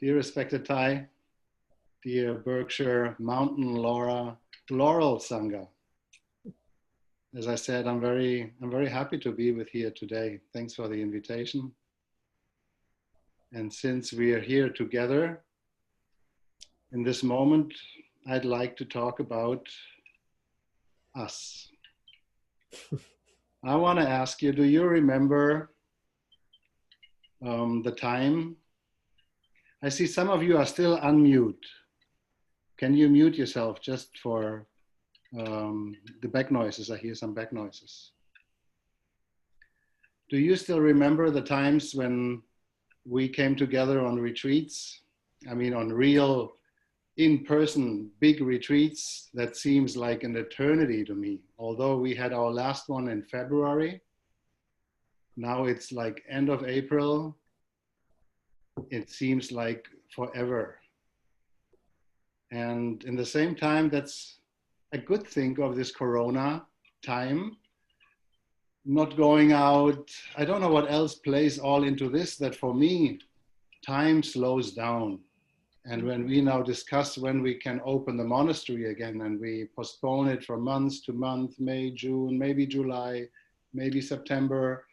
Dear respected Thai, dear Berkshire Mountain Laurel Sangha. As I said, I'm very happy to be with here today. Thanks for the invitation. And since we are here together in this moment, I'd like to talk about us. I want to ask you, do you remember the time? I see some of you are still unmute. Can you mute yourself just for the back noises? I hear some back noises. Do you still remember the times when we came together on retreats? I mean, on real in-person big retreats that seems like an eternity to me. Although we had our last one in February, now it's like end of April. It seems like forever. And in the same time, that's a good thing of this Corona time. Not going out. I don't know what else plays all into this, that for me, time slows down. And when we now discuss when we can open the monastery again, and we postpone it from month to month, May, June, maybe July, maybe September.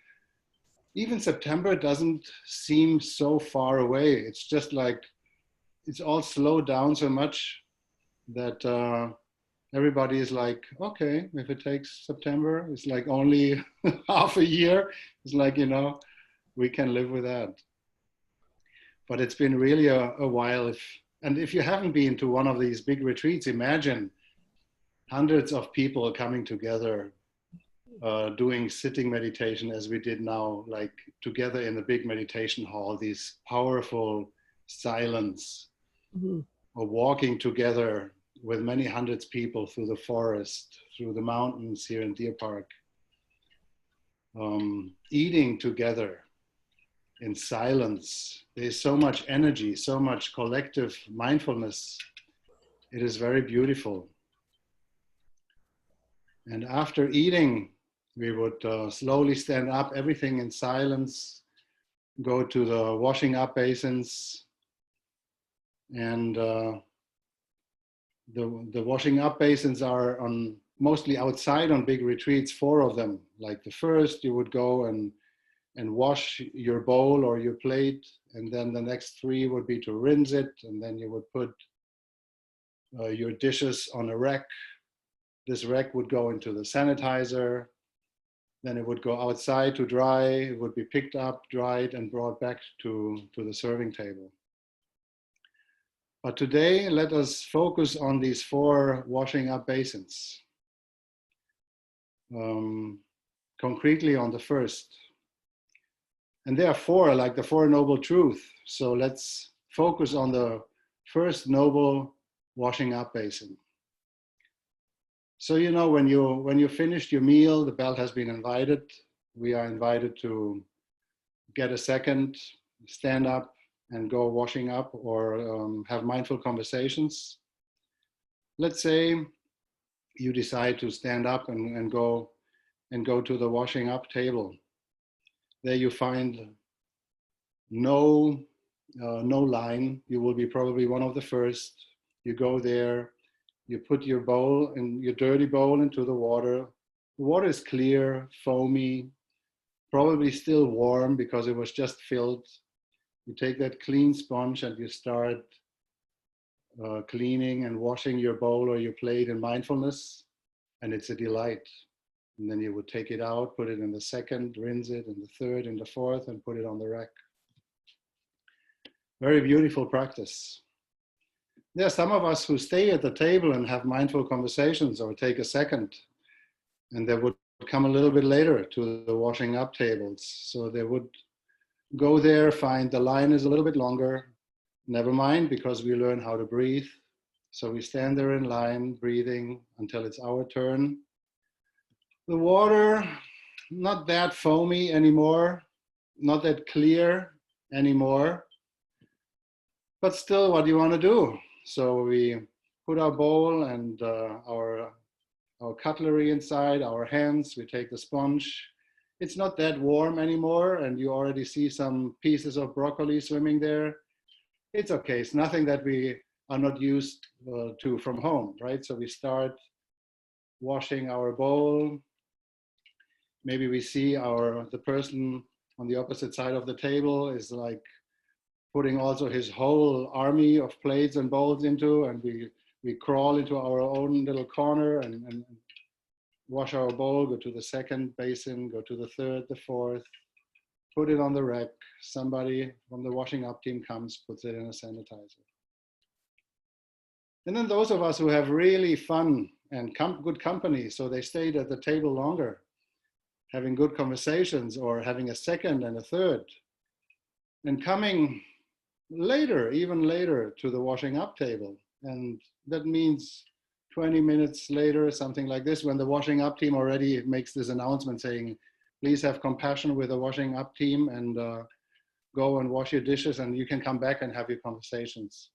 Even September doesn't seem so far away. It's just like, it's all slowed down so much that everybody is like, okay, if it takes September, it's like only half a year. It's like, you know, we can live with that. But it's been really a while. And if you haven't been to one of these big retreats, imagine hundreds of people coming together, doing sitting meditation as we did now, like together in the big meditation hall, these powerful silence, or walking together with many hundreds of people through the forest, through the mountains here in Deer Park, eating together in silence. There's so much energy, so much collective mindfulness. It is very beautiful. And after eating, we would slowly stand up, everything in silence, go to the washing up basins. And the washing up basins are on mostly outside on big retreats, 4 of them. Like the first, you would go and wash your bowl or your plate, and then the next 3 would be to rinse it, and then you would put your dishes on a rack. This rack would go into the sanitizer, then it would go outside to dry, it would be picked up, dried, and brought back to the serving table. But today, let us focus on these 4 washing up basins. Concretely on the first. And there are 4, like the 4 noble truths. So let's focus on the first noble washing up basin. So, you know, when you finished your meal, the belt has been invited. We are invited to get a second, stand up and go washing up, or have mindful conversations. Let's say you decide to stand up and go to the washing up table. There you find no line. You will be probably one of the first. You go there, you put your bowl and your dirty bowl into the water. The water is clear, foamy, probably still warm because it was just filled. You take that clean sponge and you start cleaning and washing your bowl or your plate in mindfulness, and it's a delight. And then you would take it out, put it in the second, rinse it in the third, in the fourth, and put it on the rack. Very beautiful practice. There are some of us who stay at the table and have mindful conversations, or take a second, and they would come a little bit later to the washing up tables. So they would go there, find the line is a little bit longer. Never mind, because we learn how to breathe. So we stand there in line, breathing until it's our turn. The water, not that foamy anymore, not that clear anymore, but still, what do you want to do? So we put our bowl and our cutlery inside, our hands, we take the sponge. It's not that warm anymore, and you already see some pieces of broccoli swimming there. it's okay. It's nothing that we are not used to from home, right? So we start washing our bowl. Maybe we see the person on the opposite side of the table is like putting also his whole army of plates and bowls into, and we crawl into our own little corner and wash our bowl, go to the second basin, go to the third, the fourth, put it on the rack. Somebody from the washing up team comes, puts it in a sanitizer. And then those of us who have really fun and good company, so they stayed at the table longer, having good conversations or having a second and a third, and coming later, even later, to the washing up table. And that means 20 minutes later, something like this, when the washing up team already makes this announcement saying, please have compassion with the washing up team and go and wash your dishes and you can come back and have your conversations.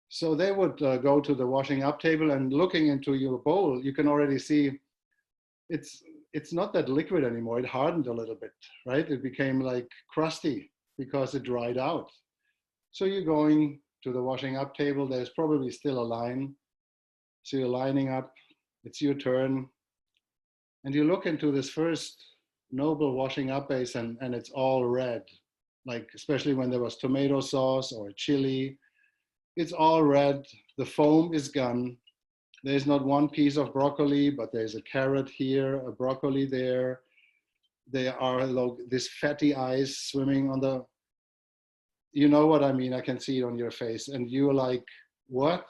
So they would go to the washing up table, and looking into your bowl, you can already see it's not that liquid anymore. It hardened a little bit, right? It became like crusty because it dried out. So you're going to the washing up table. There's probably still a line. So you're lining up. It's your turn. And you look into this first noble washing up basin, and it's all red, like especially when there was tomato sauce or chili. It's all red. The foam is gone. There's not one piece of broccoli, but there's a carrot here, a broccoli there. There are this fatty eyes swimming on the, you know what I mean? I can see it on your face. And you're like, what?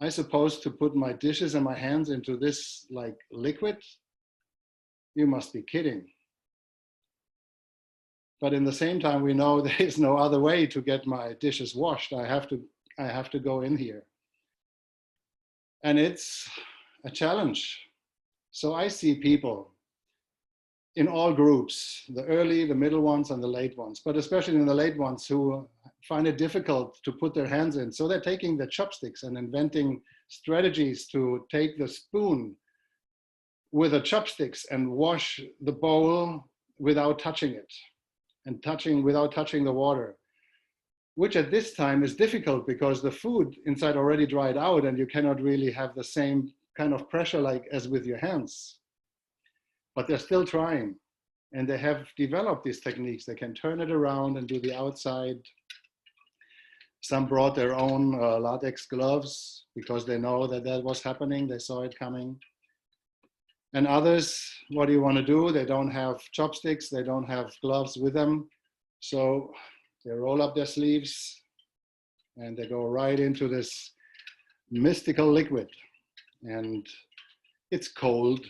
I supposed to put my dishes and my hands into this like liquid? You must be kidding. But in the same time, we know there is no other way to get my dishes washed. I have to go in here. And it's a challenge. So I see people in all groups, the early, the middle ones, and the late ones, but especially in the late ones who find it difficult to put their hands in. So they're taking the chopsticks and inventing strategies to take the spoon with the chopsticks and wash the bowl without touching it and without touching the water, which at this time is difficult because the food inside already dried out and you cannot really have the same kind of pressure like as with your hands. But they're still trying, and they have developed these techniques. They can turn it around and do the outside. Some brought their own latex gloves because they know that that was happening. They saw it coming. And others, what do you want to do? They don't have chopsticks. They don't have gloves with them. So they roll up their sleeves and they go right into this mystical liquid. And it's cold.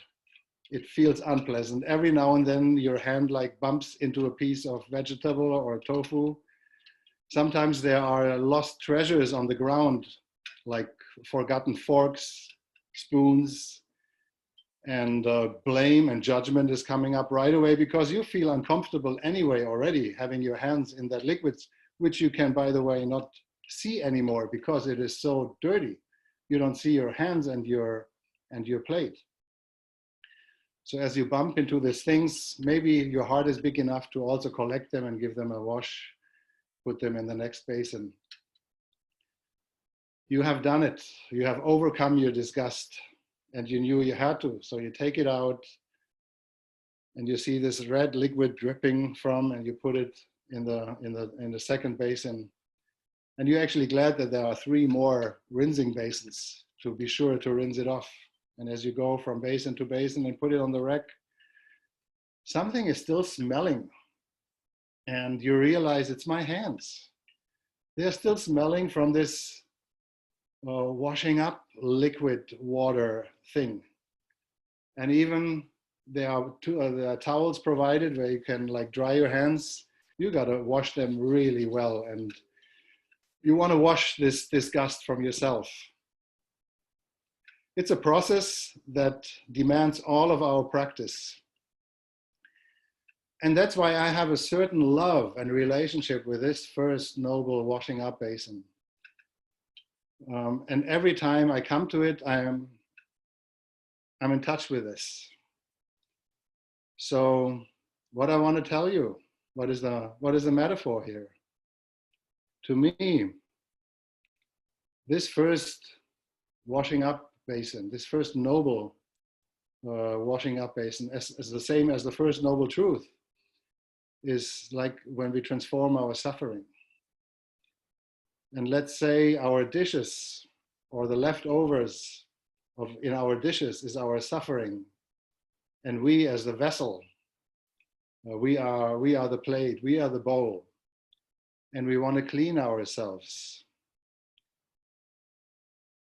It feels unpleasant. Every now and then your hand like bumps into a piece of vegetable or tofu. Sometimes there are lost treasures on the ground, like forgotten forks, spoons, and blame and judgment is coming up right away because you feel uncomfortable anyway already having your hands in that liquid, which you can, by the way, not see anymore because it is so dirty. You don't see your hands and your plate. So as you bump into these things, maybe your heart is big enough to also collect them and give them a wash, put them in the next basin. You have done it. You have overcome your disgust and you knew you had to. So you take it out and you see this red liquid dripping from, and you put it in the second basin. And you're actually glad that there are 3 more rinsing basins to be sure to rinse it off. And as you go from basin to basin and put it on the rack, something is still smelling. And you realize it's my hands. They're still smelling from this washing up liquid water thing. And even there are towels provided where you can like dry your hands. You gotta wash them really well. And you wanna wash this disgust from yourself. It's a process that demands all of our practice. And that's why I have a certain love and relationship with this first noble washing up basin. And every time I come to it, I'm in touch with this. So what I want to tell you, what is the metaphor here? To me, this first washing up basin, this first noble washing up basin, as the same as the first noble truth, is like when we transform our suffering. And let's say our dishes or the leftovers in our dishes is our suffering. And we as the vessel, we are the plate, we are the bowl. And we want to clean ourselves.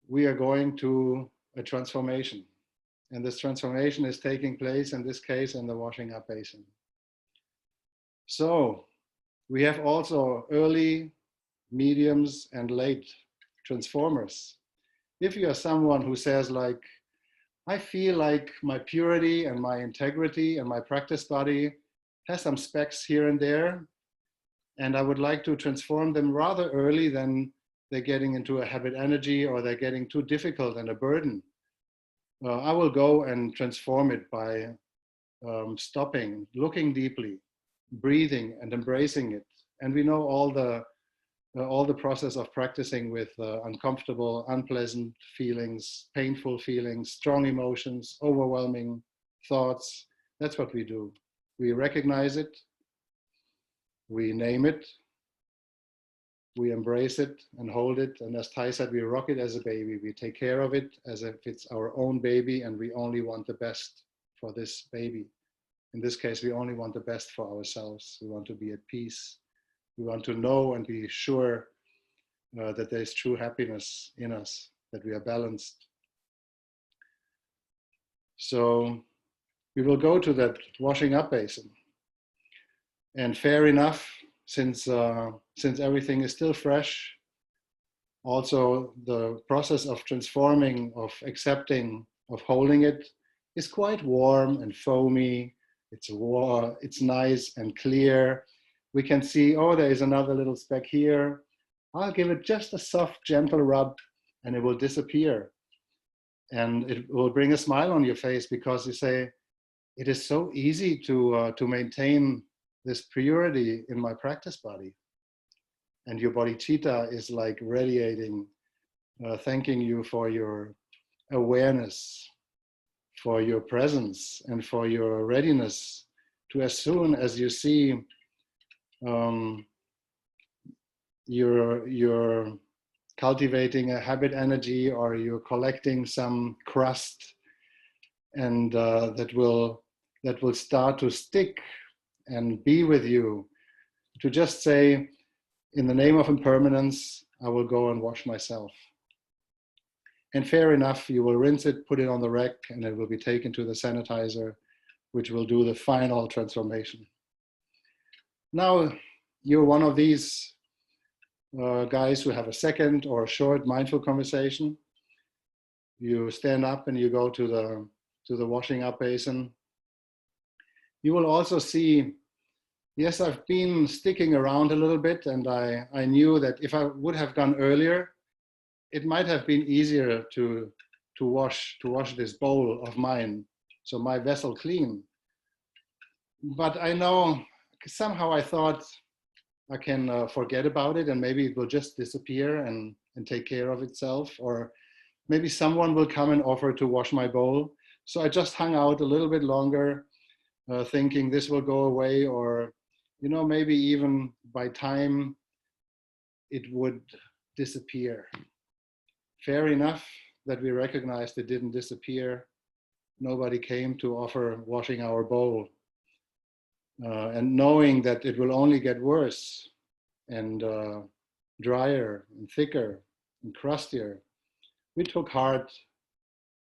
We are going to a transformation. And this transformation is taking place, in this case, in the washing up basin. So we have also early, mediums, and late transformers. If you are someone who says like, I feel like my purity and my integrity and my practice body has some specks here and there, and I would like to transform them rather early than they're getting into a habit energy or they're getting too difficult and a burden. I will go and transform it by stopping, looking deeply, breathing and embracing it. And we know all the process of practicing with uncomfortable, unpleasant feelings, painful feelings, strong emotions, overwhelming thoughts. That's what we do. We recognize it, we name it, we embrace it and hold it. And as Tai said, we rock it as a baby. We take care of it as if it's our own baby, and we only want the best for this baby. In this case, we only want the best for ourselves. We want to be at peace. We want to know and be sure that there is true happiness in us, that we are balanced. So we will go to that washing up basin. And fair enough, since everything is still fresh, also the process of transforming, of accepting, of holding it is quite warm and foamy. It's nice and clear. We can see, oh, there is another little speck here. I'll give it just a soft, gentle rub and it will disappear. And it will bring a smile on your face because you say, it is so easy to maintain this purity in my practice body. And your bodhicitta is like radiating, thanking you for your awareness, for your presence, and for your readiness to, as soon as you see you're cultivating a habit energy or you're collecting some crust, and that will start to stick and be with you, to just say, in the name of impermanence, I will go and wash myself. And fair enough, you will rinse it, put it on the rack, and it will be taken to the sanitizer, which will do the final transformation. Now, you're one of these guys who have a second or a short mindful conversation. You stand up and you go to the washing up basin. You will also see, yes, I've been sticking around a little bit, and I knew that if I would have gone earlier, it might have been easier to wash this bowl of mine, so my vessel clean. But I know, somehow I thought I can forget about it and maybe it will just disappear and take care of itself, or maybe someone will come and offer to wash my bowl. So I just hung out a little bit longer, thinking this will go away, or maybe even by time it would disappear. Fair enough that we recognized it didn't disappear. Nobody came to offer washing our bowl. And knowing that it will only get worse and drier and thicker and crustier, we took heart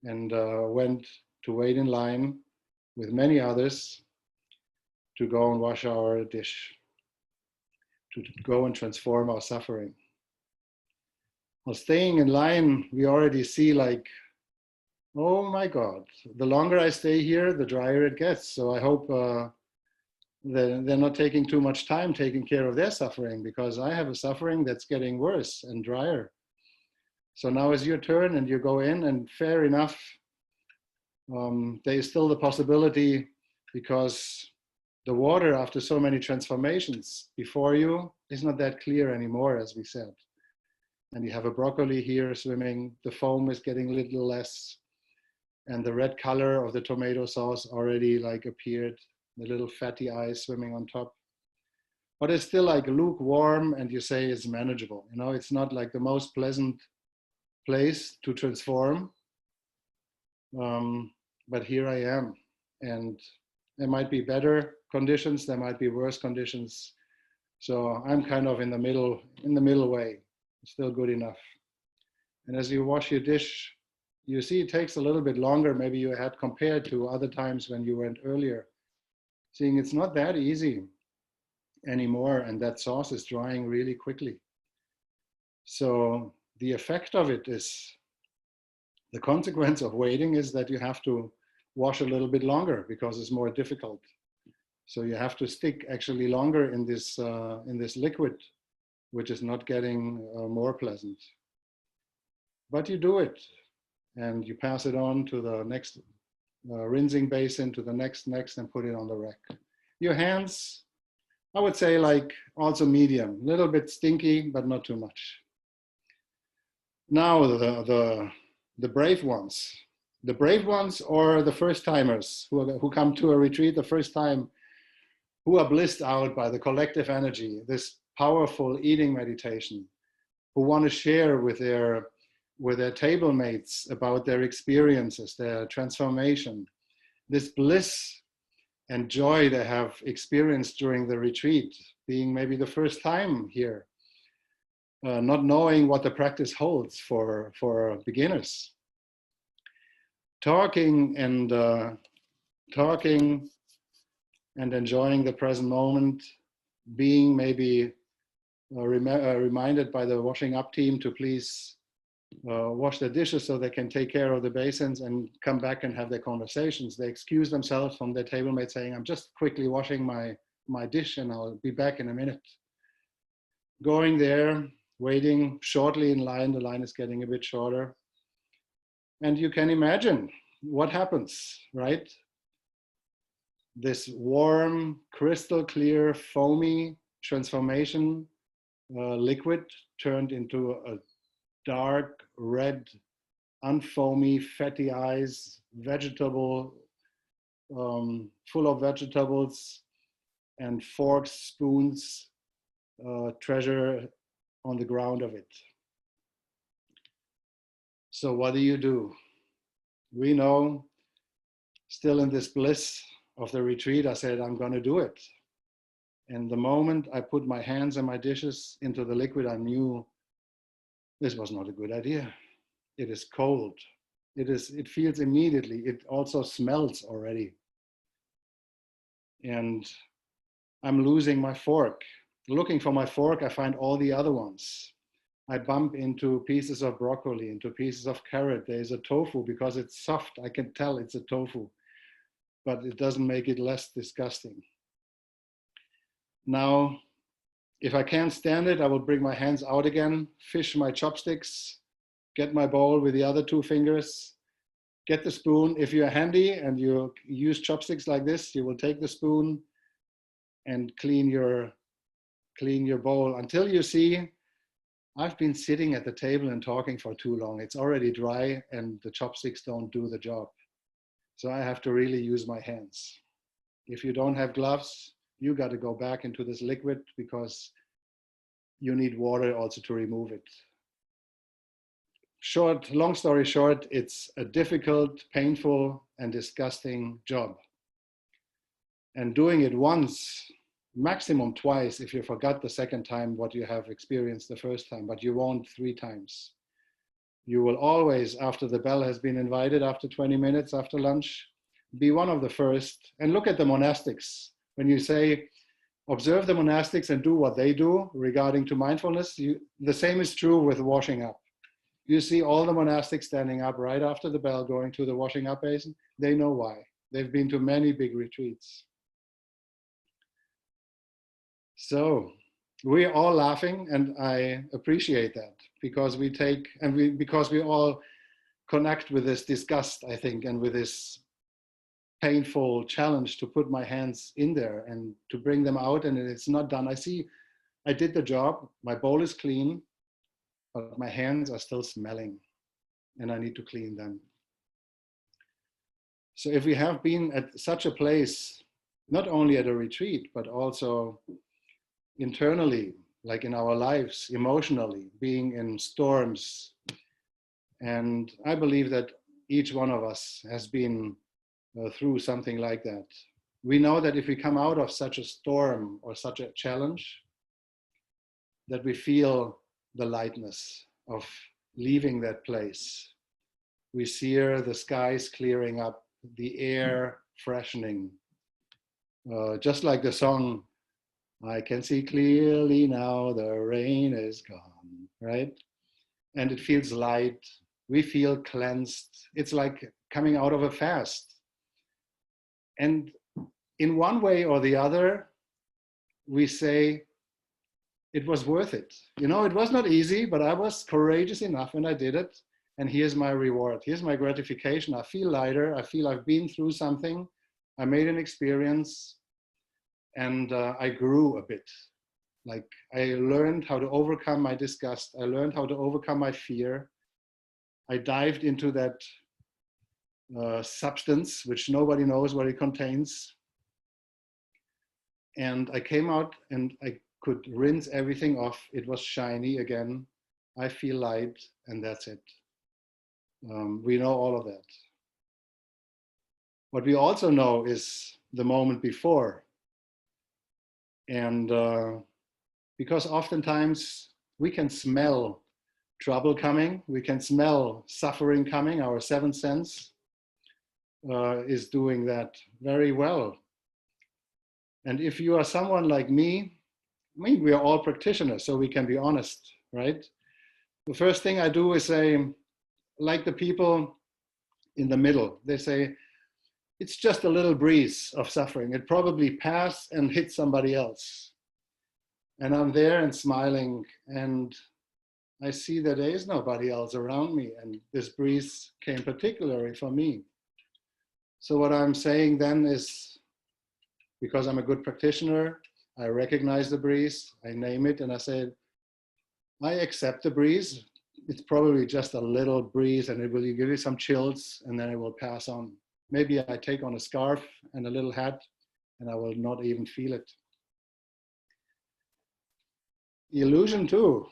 and went to wait in line with many others to go and wash our dish, to go and transform our suffering. While staying in line, we already see like, oh my God, the longer I stay here, the drier it gets. So I hope they're not taking too much time taking care of their suffering, because I have a suffering that's getting worse and drier. So now is your turn and you go in, and fair enough, there is still the possibility, because the water after so many transformations before you is not that clear anymore, as we said. And you have a broccoli here swimming, the foam is getting a little less, and the red color of the tomato sauce already like appeared, the little fatty eyes swimming on top. But it's still like lukewarm, and you say it's manageable. You know, it's not like the most pleasant place to transform. But here I am, and there might be better conditions, there might be worse conditions. So I'm kind of in the middle way, still good enough. And as you wash your dish, you see it takes a little bit longer, maybe you had compared to other times when you went earlier. Seeing it's not that easy anymore, and that sauce is drying really quickly. So the effect of it is, the consequence of waiting is that you have to wash a little bit longer because it's more difficult. So you have to stick actually longer in this liquid, which is not getting more pleasant. But you do it, and you pass it on to the next rinsing basin, to the next, and put it on the rack. Your hands, I would say like also medium, a little bit stinky, but not too much. Now the brave ones or the first timers who come to a retreat the first time, who are blissed out by the collective energy, this powerful eating meditation, who want to share with their table mates about their experiences, their transformation, this bliss and joy they have experienced during the retreat, being maybe the first time here, not knowing what the practice holds for beginners. Talking and enjoying the present moment, being maybe reminded by the washing up team to please wash their dishes so they can take care of the basins and come back and have their conversations. They excuse themselves from their table mate saying, I'm just quickly washing my dish and I'll be back in a minute. Going there, waiting shortly in line, the line is getting a bit shorter. And you can imagine what happens, right? This warm, crystal clear, foamy transformation liquid turned into a dark red, unfoamy, fatty eyes, vegetable, full of vegetables and forks, spoons, treasure on the ground of it. So what do? We know, still in this bliss of the retreat, I said, I'm going to do it. And the moment I put my hands and my dishes into the liquid, I knew this was not a good idea. It is cold. It feels immediately. It also smells already. And I'm losing my fork. Looking for my fork, I find all the other ones. I bump into pieces of broccoli, into pieces of carrot. There's a tofu because it's soft. I can tell it's a tofu, but it doesn't make it less disgusting. Now, if I can't stand it, I will bring my hands out again, fish my chopsticks, get my bowl with the other 2 fingers, get the spoon. If you're handy and you use chopsticks like this, you will take the spoon and clean your bowl until you see, I've been sitting at the table and talking for too long. It's already dry and the chopsticks don't do the job. So I have to really use my hands. If you don't have gloves, you got to go back into this liquid because you need water also to remove it. Long story short, it's a difficult, painful, and disgusting job. And doing it once, maximum twice, if you forgot the second time what you have experienced the first time, but you won't 3 times. You will always, after the bell has been invited, after 20 minutes after lunch, be one of the first. And look at the monastics. When you say, observe the monastics and do what they do regarding to mindfulness, the same is true with washing up. You see all the monastics standing up right after the bell, going to the washing up basin. They know why. They've been to many big retreats. So we're all laughing, and I appreciate that because because we all connect with this disgust, I think, and with this painful challenge to put my hands in there and to bring them out, and it's not done. I see I did the job, my bowl is clean, but my hands are still smelling and I need to clean them. So if we have been at such a place, not only at a retreat, but also internally, like in our lives, emotionally, being in storms, and I believe that each one of us has been through something like that. We know that if we come out of such a storm or such a challenge, that we feel the lightness of leaving that place. We see the skies clearing up, the air freshening. Just like the song, I can see clearly now, the rain is gone, right? And it feels light. We feel cleansed. It's like coming out of a fast. And in one way or the other, we say, it was worth it. You know, it was not easy, but I was courageous enough and I did it. And here's my reward. Here's my gratification. I feel lighter. I feel I've been through something. I made an experience and I grew a bit. Like I learned how to overcome my disgust. I learned how to overcome my fear. I dived into that substance, which nobody knows what it contains. And I came out and I could rinse everything off. It was shiny again. I feel light, and that's it. We know all of that. What we also know is the moment before. And because oftentimes we can smell trouble coming, we can smell suffering coming. Our seventh sense is doing that very well. And if you are someone like me, I mean, we are all practitioners, so we can be honest, right? The first thing I do is say, like the people in the middle, they say, it's just a little breeze of suffering. It probably passed and hit somebody else. And I'm there and smiling, and I see that there is nobody else around me, and this breeze came particularly for me. So what I'm saying then is, because I'm a good practitioner, I recognize the breeze, I name it, and I say, I accept the breeze. It's probably just a little breeze and it will give you some chills and then it will pass on. Maybe I take on a scarf and a little hat and I will not even feel it. Illusion too.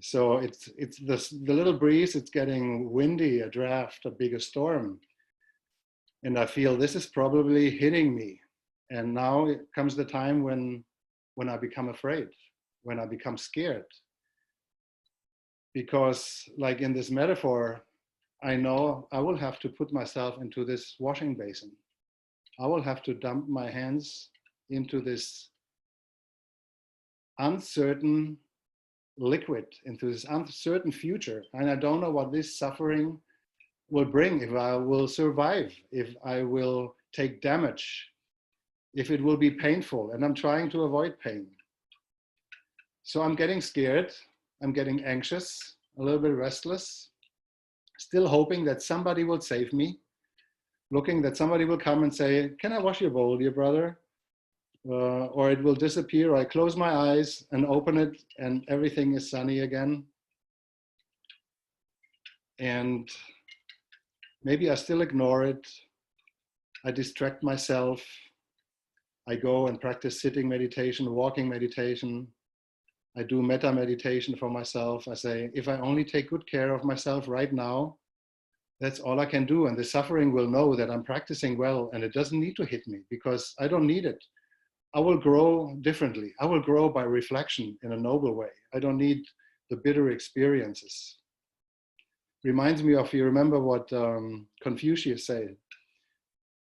So it's the little breeze, it's getting windy, a draft, a bigger storm. And I feel this is probably hitting me. And now it comes the time when I become afraid, when I become scared. Because like in this metaphor, I know I will have to put myself into this washing basin. I will have to dump my hands into this uncertain liquid, into this uncertain future. And I don't know what this suffering will bring, if I will survive, if I will take damage, if it will be painful. And I'm trying to avoid pain. So I'm getting scared. I'm getting anxious, a little bit restless, still hoping that somebody will save me, looking that somebody will come and say, can I wash your bowl, dear brother? Or it will disappear. I close my eyes and open it and everything is sunny again. And maybe I still ignore it. I distract myself. I go and practice sitting meditation, walking meditation. I do metta meditation for myself. I say, if I only take good care of myself right now, that's all I can do. And the suffering will know that I'm practicing well and it doesn't need to hit me because I don't need it. I will grow differently. I will grow by reflection in a noble way. I don't need the bitter experiences. Reminds me of, you remember what Confucius said?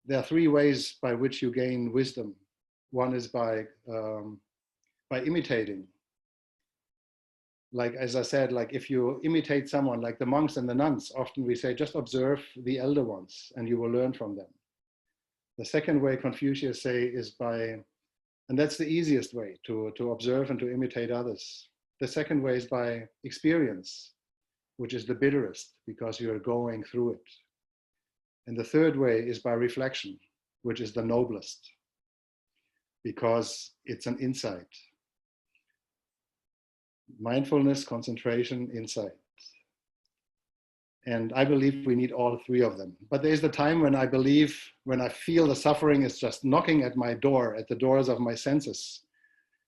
There are three ways by which you gain wisdom. One is by imitating. Like, as I said, like if you imitate someone, like the monks and the nuns, often we say, just observe the elder ones and you will learn from them. The second way Confucius say is by, and that's the easiest way to observe and to imitate others. The second way is by experience, which is the bitterest because you're going through it. And the third way is by reflection. which is the noblest, because it's an insight. Mindfulness, concentration, insight. And I believe we need all three of them. But there's the time when I believe, when I feel the suffering is just knocking at my door, at the doors of my senses,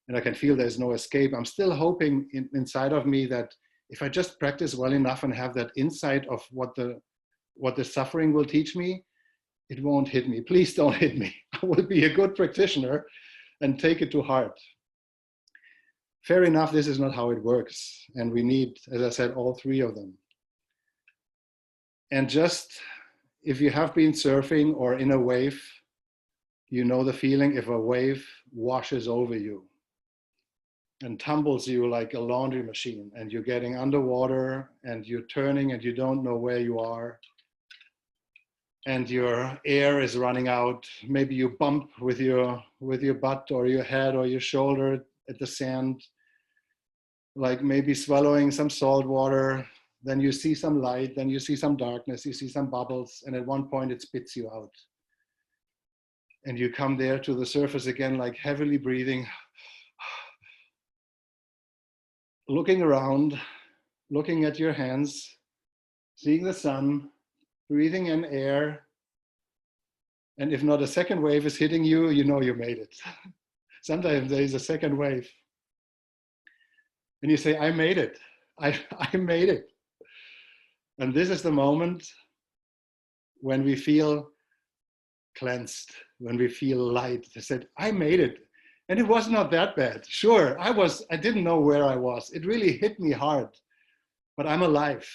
and I can feel there's no escape. I'm still hoping inside of me that if I just practice well enough and have that insight of what the suffering will teach me, it won't hit me. Please don't hit me. I will be a good practitioner and take it to heart. Fair enough, this is not how it works. And we need, as I said, all three of them. And just, if you have been surfing or in a wave, you know the feeling if a wave washes over you and tumbles you like a laundry machine, and you're getting underwater and you're turning and you don't know where you are, and your air is running out. Maybe you bump with your butt or your head or your shoulder at the sand, like maybe swallowing some salt water. Then you see some light, then you see some darkness, you see some bubbles, and at one point it spits you out. And you come there to the surface again, like heavily breathing, looking around, looking at your hands, seeing the sun, breathing in air. And if not a second wave is hitting you, you know you made it. Sometimes there is a second wave. And you say, I made it. I made it. And this is the moment when we feel cleansed, when we feel light. I said, I made it. And it was not that bad. Sure, I didn't know where I was. It really hit me hard, but I'm alive.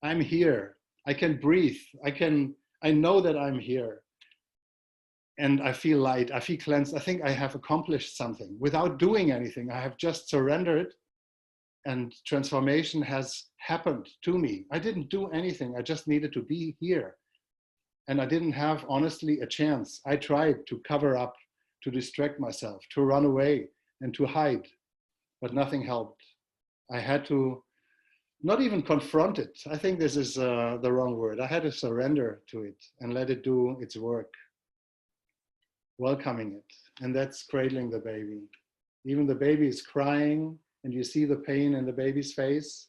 I'm here. I can breathe. I know that I'm here. And I feel light. I feel cleansed. I think I have accomplished something without doing anything. I have just surrendered, and transformation has happened to me. I didn't do anything. I just needed to be here. And I didn't have, honestly, a chance. I tried to cover up, to distract myself, to run away and to hide, but nothing helped. I had to not even confront it. I think this is the wrong word. I had to surrender to it and let it do its work, welcoming it. And that's cradling the baby. Even the baby is crying and you see the pain in the baby's face,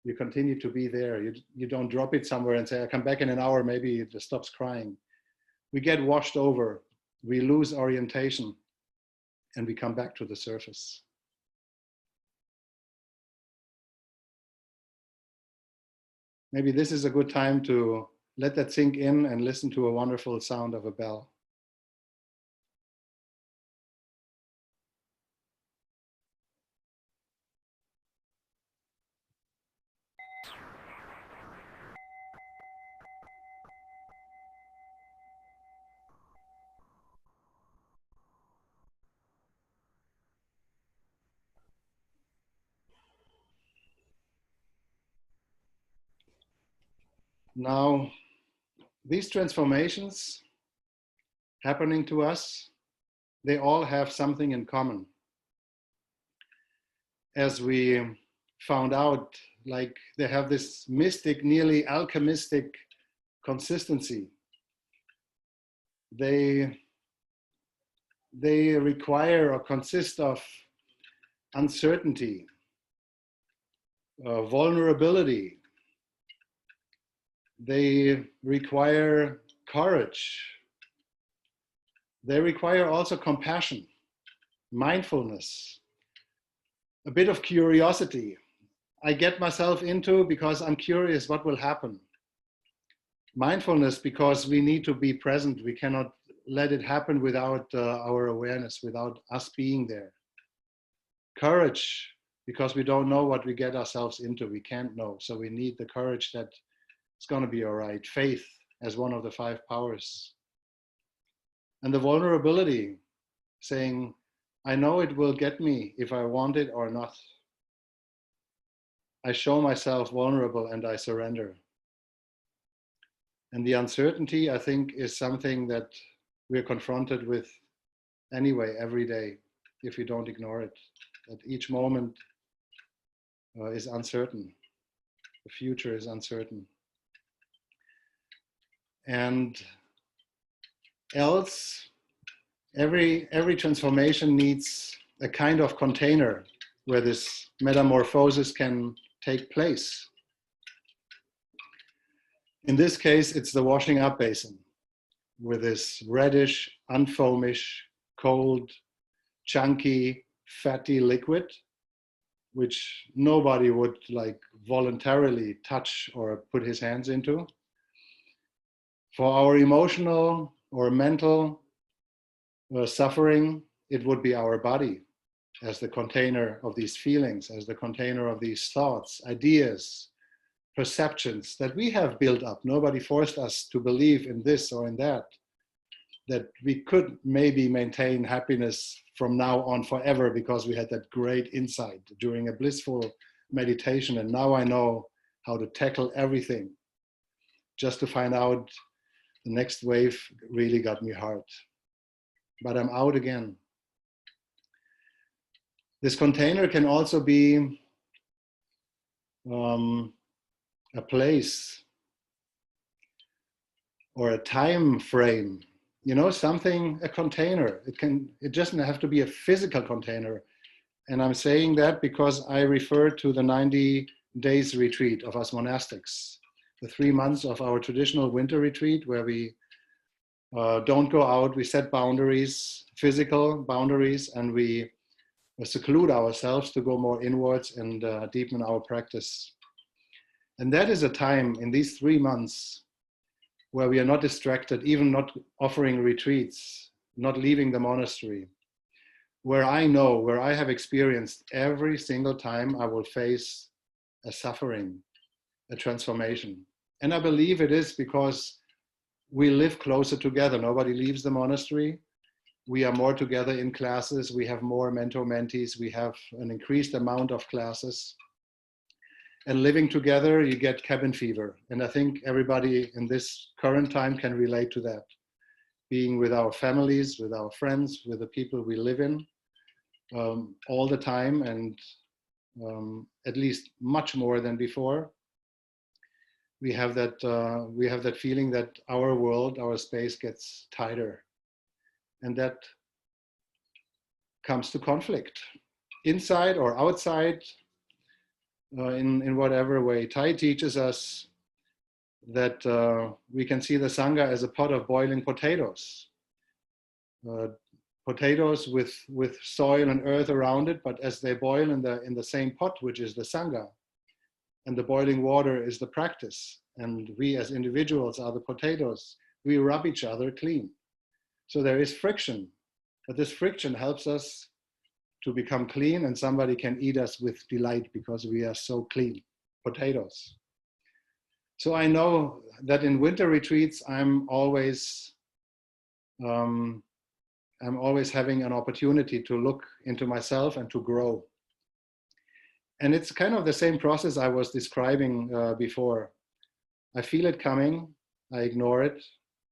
you continue to be there. You don't drop it somewhere and say, I'll come back in an hour, maybe it just stops crying. We get washed over, we lose orientation, and we come back to the surface. Maybe this is a good time to let that sink in and listen to a wonderful sound of a bell. Now, these transformations happening to us, they all have something in common. As we found out, like they have this mystic, nearly alchemistic consistency. They require or consist of uncertainty, vulnerability. They require courage. They require also compassion, mindfulness, a bit of curiosity. I get myself into because I'm curious what will happen. Mindfulness, because we need to be present. We cannot let it happen without our awareness, without us being there. Courage, because we don't know what we get ourselves into. We can't know. So we need the courage that it's going to be all right. Faith as one of the 5 powers. And the vulnerability, saying, I know it will get me if I want it or not. I show myself vulnerable and I surrender. And the uncertainty, I think, is something that we're confronted with anyway, every day, if we don't ignore it. That each moment is uncertain. The future is uncertain. And else, every transformation needs a kind of container where this metamorphosis can take place. In this case, it's the washing up basin with this reddish, unfoamish, cold, chunky, fatty liquid, which nobody would like voluntarily touch or put his hands into. For our emotional or mental suffering, it would be our body as the container of these feelings, as the container of these thoughts, ideas, perceptions that we have built up. Nobody forced us to believe in this or in that we could maybe maintain happiness from now on forever because we had that great insight during a blissful meditation. And now I know how to tackle everything, just to find out the next wave really got me hard. But I'm out again. This container can also be a place or a time frame, you know, something, a container. It doesn't have to be a physical container. And I'm saying that because I refer to the 90 days retreat of us monastics, the 3 months of our traditional winter retreat where we don't go out, we set boundaries, physical boundaries, and we seclude ourselves to go more inwards and deepen our practice. And that is a time in these 3 months where we are not distracted, even not offering retreats, not leaving the monastery, where I know, where I have experienced every single time I will face a suffering, a transformation. And I believe it is because we live closer together. Nobody leaves the monastery. We are more together in classes. We have more mentor-mentees. We have an increased amount of classes. And living together, you get cabin fever. And I think everybody in this current time can relate to that. Being with our families, with our friends, with the people we live in all the time, and at least much more than before. We have that feeling that our world, our space gets tighter. And that comes to conflict, inside or outside, in whatever way. Thai teaches us that we can see the Sangha as a pot of boiling potatoes. Potatoes with soil and earth around it, but as they boil in the same pot, which is the Sangha, and the boiling water is the practice, and we as individuals are the potatoes, we rub each other clean. So there is friction, but this friction helps us to become clean, and somebody can eat us with delight because we are so clean, potatoes. So I know that in winter retreats, I'm always having an opportunity to look into myself and to grow. And it's kind of the same process I was describing before. I feel it coming, I ignore it.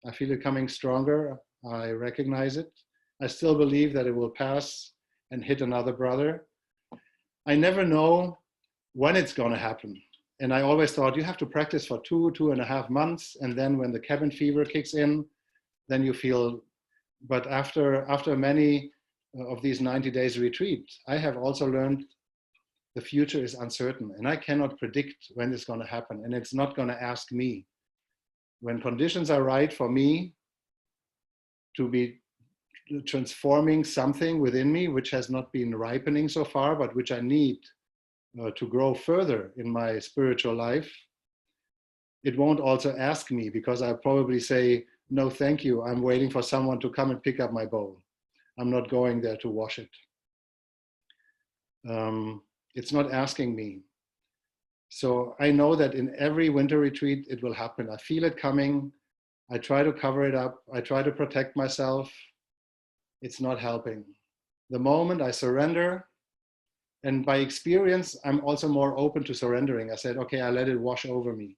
I feel it coming stronger, I recognize it. I still believe that it will pass and hit another brother. I never know when it's gonna happen. And I always thought you have to practice for 2.5 months. And then when the cabin fever kicks in, then you feel, but after many of these 90 days retreat, I have also learned the future is uncertain and I cannot predict when it's gonna happen, and it's not gonna ask me. When conditions are right for me to be transforming something within me, which has not been ripening so far, but which I need to grow further in my spiritual life, it won't also ask me, because I'll probably say, no, thank you. I'm waiting for someone to come and pick up my bowl. I'm not going there to wash it. It's not asking me. So I know that in every winter retreat, it will happen. I feel it coming. I try to cover it up. I try to protect myself. It's not helping. The moment I surrender, and by experience, I'm also more open to surrendering. I said, okay, I let it wash over me.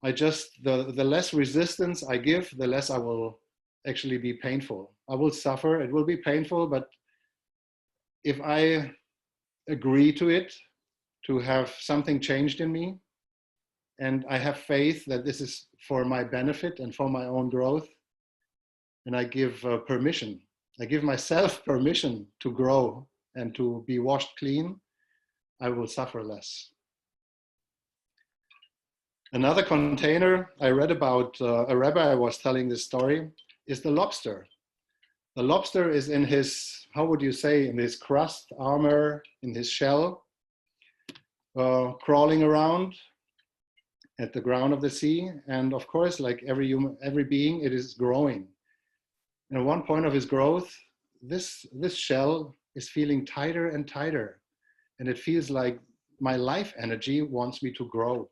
I just, the less resistance I give, the less I will actually be painful. I will suffer, it will be painful, but if I agree to it, to have something changed in me, and I have faith that this is for my benefit and for my own growth, and I give permission. I give myself permission to grow and to be washed clean, I will suffer less. Another container I read about, a rabbi was telling this story, is the lobster. The lobster is in his, how would you say, in his crust, armor, in his shell, crawling around at the ground of the sea. And of course, like every being, it is growing. And at one point of his growth, this shell is feeling tighter and tighter. And it feels like my life energy wants me to grow.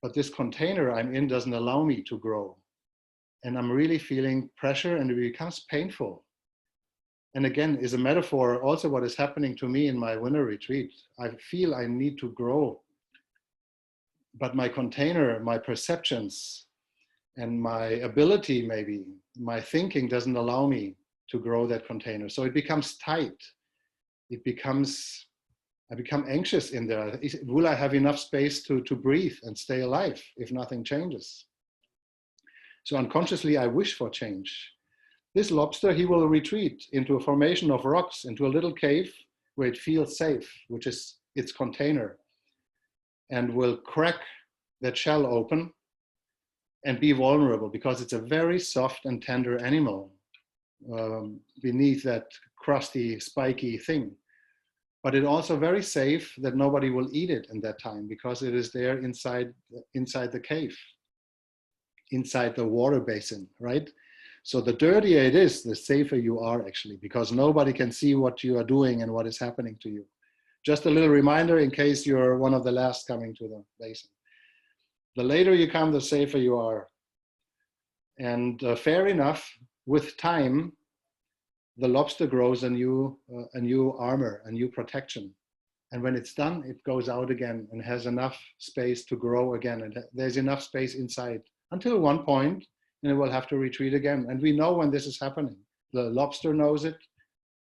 But this container I'm in doesn't allow me to grow. And I'm really feeling pressure and it becomes painful. And again, is a metaphor also what is happening to me in my winter retreat. I feel I need to grow. But my container, my perceptions, and my ability, maybe, my thinking doesn't allow me to grow that container. So it becomes tight. I become anxious in there. Will I have enough space to breathe and stay alive if nothing changes? So unconsciously, I wish for change. This lobster, he will retreat into a formation of rocks, into a little cave where it feels safe, which is its container, and will crack that shell open and be vulnerable because it's a very soft and tender animal beneath that crusty, spiky thing. But it's also very safe that nobody will eat it in that time because it is there inside the cave, inside the water basin, right? So the dirtier it is, the safer you are actually, because nobody can see what you are doing and what is happening to you. Just a little reminder in case you're one of the last coming to the basin. The later you come, the safer you are. And fair enough, with time, the lobster grows a new armor, a new protection. And when it's done, it goes out again and has enough space to grow again. And there's enough space inside until one point, and it will have to retreat again. And we know when this is happening. The lobster knows it,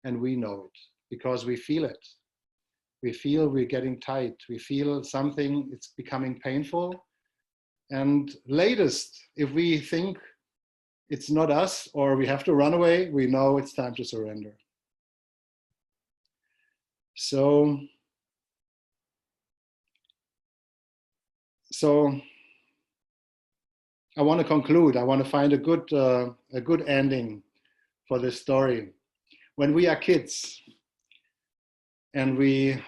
and we know it because we feel it. We feel we're getting tight. We feel something, it's becoming painful. And latest, if we think it's not us or we have to run away, we know it's time to surrender. So I want to conclude. I want to find a good ending for this story. When we are kids and we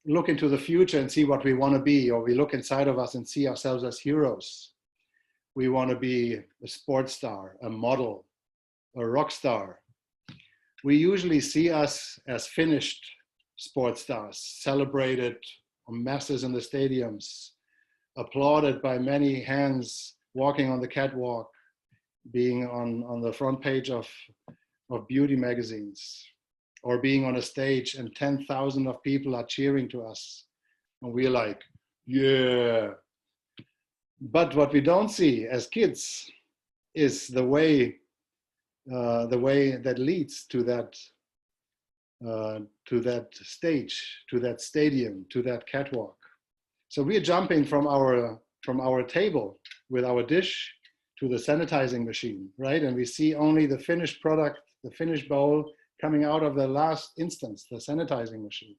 look into the future and see what we want to be, or we look inside of us and see ourselves as heroes, we want to be a sports star, a model, a rock star. We usually see us as finished sports stars, celebrated on masses in the stadiums, applauded by many hands, walking on the catwalk, being on the front page of beauty magazines, or being on a stage and 10,000 of people are cheering to us. And we're like, yeah. But what we don't see as kids is the way that leads to that stage, to that stadium, to that catwalk. So we're jumping from our table with our dish to the sanitizing machine, right? And we see only the finished product, the finished bowl coming out of the last instance, the sanitizing machine.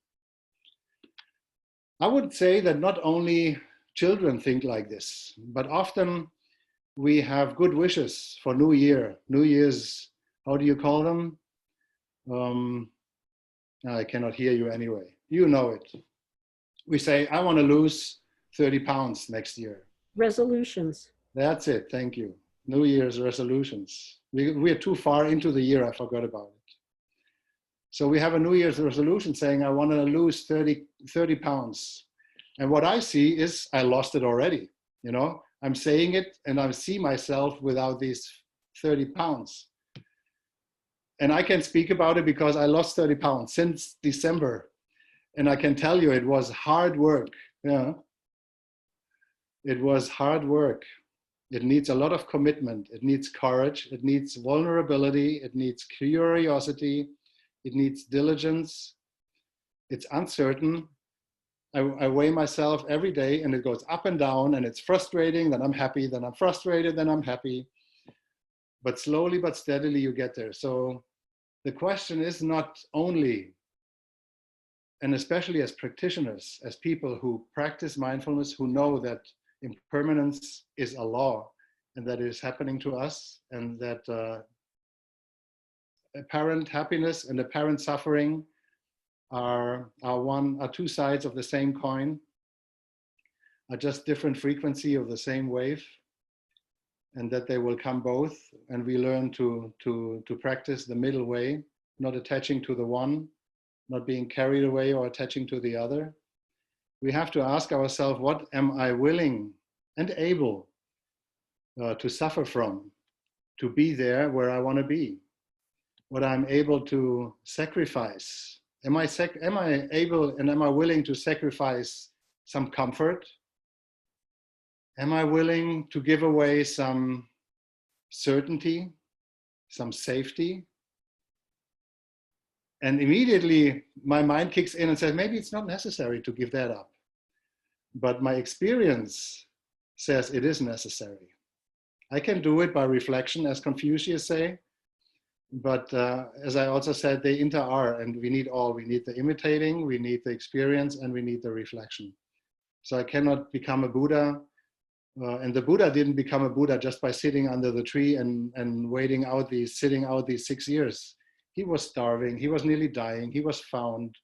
I would say that not only children think like this, but often we have good wishes for New Year. New Year's, how do you call them? I cannot hear you anyway. You know it. We say, I want to lose 30 pounds next year. Resolutions. That's it. Thank you. New Year's resolutions. We are too far into the year. I forgot about it. So we have a New Year's resolution saying, I want to lose 30 pounds. And what I see is I lost it already. You know, I'm saying it and I see myself without these 30 pounds. And I can speak about it because I lost 30 pounds since December. And I can tell you it was hard work. Yeah. It was hard work. It needs a lot of commitment. It needs courage. It needs vulnerability. It needs curiosity. It needs diligence. It's uncertain. I weigh myself every day and it goes up and down and it's frustrating. Then I'm happy. Then I'm frustrated. Then I'm happy. but slowly but steadily you get there. So the question is not only, and especially as practitioners, as people who practice mindfulness, who know that impermanence is a law and that it is happening to us, and that apparent happiness and apparent suffering are two sides of the same coin, are just different frequency of the same wave, and that they will come both. And we learn to practice the middle way, not attaching to the one, not being carried away or attaching to the other. We have to ask ourselves, what am I willing and able to suffer from, to be there where I want to be? What I'm able to sacrifice. Am I able and am I willing to sacrifice some comfort? Am I willing to give away some certainty, some safety? And immediately my mind kicks in and says, maybe it's not necessary to give that up. But my experience says it is necessary. I can do it by reflection, as Confucius say. But as I also said, they inter-are, and we need all. We need the imitating, we need the experience, and we need the reflection. So I cannot become a Buddha. And the Buddha didn't become a Buddha just by sitting under the tree and sitting out these 6 years. He was starving, he was nearly dying, he was found.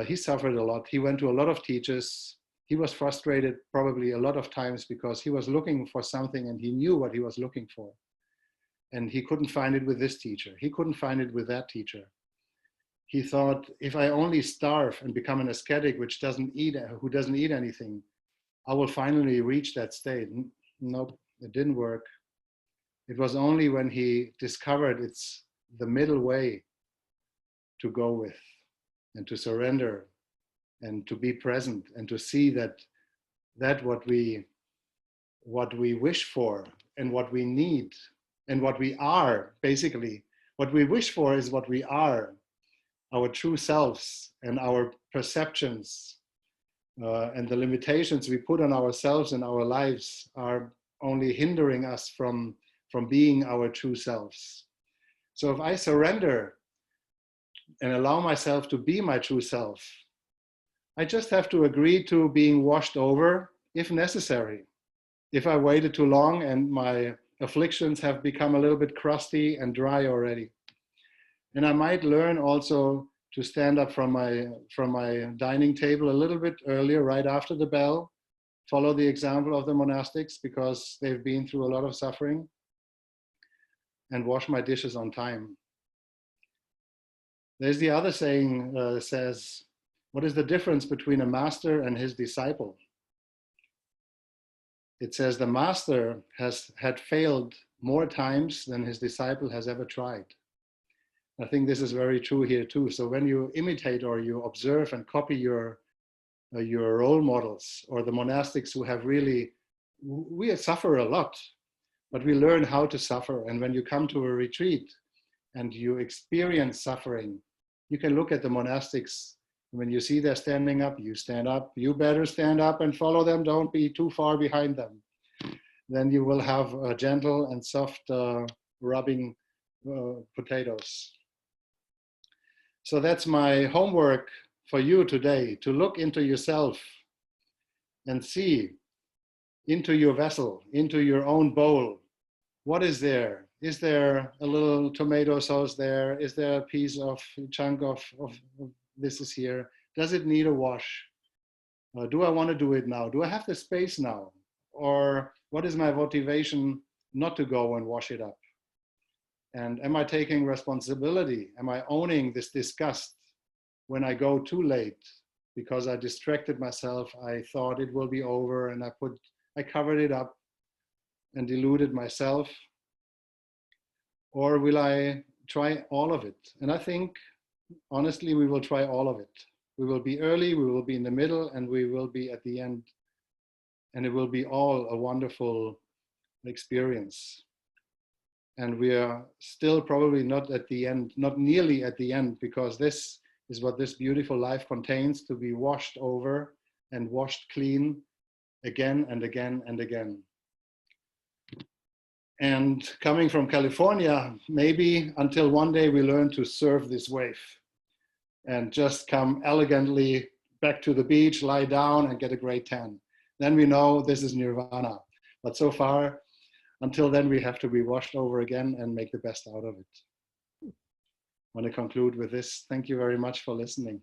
He suffered a lot. He went to a lot of teachers. He was frustrated probably a lot of times because he was looking for something and he knew what he was looking for. And he couldn't find it with this teacher. He couldn't find it with that teacher. He thought, if I only starve and become an ascetic, who doesn't eat anything, I will finally reach that state. Nope, it didn't work. It was only when he discovered it's the middle way to go with, and to surrender, and to be present, and to see that what we wish for and what we need and what we are, basically, what we wish for is what we are, our true selves, and our perceptions and the limitations we put on ourselves and our lives are only hindering us from being our true selves. So if I surrender and allow myself to be my true self, I just have to agree to being washed over if necessary. If I waited too long and my afflictions have become a little bit crusty and dry already. And I might learn also to stand up from my dining table a little bit earlier, right after the bell, follow the example of the monastics because they've been through a lot of suffering, and wash my dishes on time. There's the other saying that says, what is the difference between a master and his disciple? It says the master had failed more times than his disciple has ever tried. I think this is very true here too. So when you imitate or you observe and copy your role models or the monastics who have really, we suffer a lot, but we learn how to suffer. And when you come to a retreat and you experience suffering, you can look at the monastics. When you see they're standing up, you stand up. You better stand up and follow them. Don't be too far behind them. Then you will have a gentle and soft rubbing potatoes. So that's my homework for you today, to look into yourself and see into your vessel, into your own bowl. What is there? Is there a little tomato sauce there? Is there a chunk of this is here? Does it need a wash? Do I want to do it now? Do I have the space now? Or what is my motivation not to go and wash it up? And am I taking responsibility? Am I owning this disgust when I go too late because I distracted myself? I thought it will be over and I covered it up and deluded myself. Or will I try all of it? And I think, honestly, we will try all of it. We will be early, we will be in the middle, and we will be at the end. And it will be all a wonderful experience. And we are still probably not at the end, not nearly at the end, because this is what this beautiful life contains, to be washed over and washed clean again and again and again. And coming from California, maybe until one day we learn to surf this wave and just come elegantly back to the beach, lie down and get a great tan. Then we know this is nirvana. But so far, until then, we have to be washed over again and make the best out of it. I want to conclude with this. Thank you very much for listening.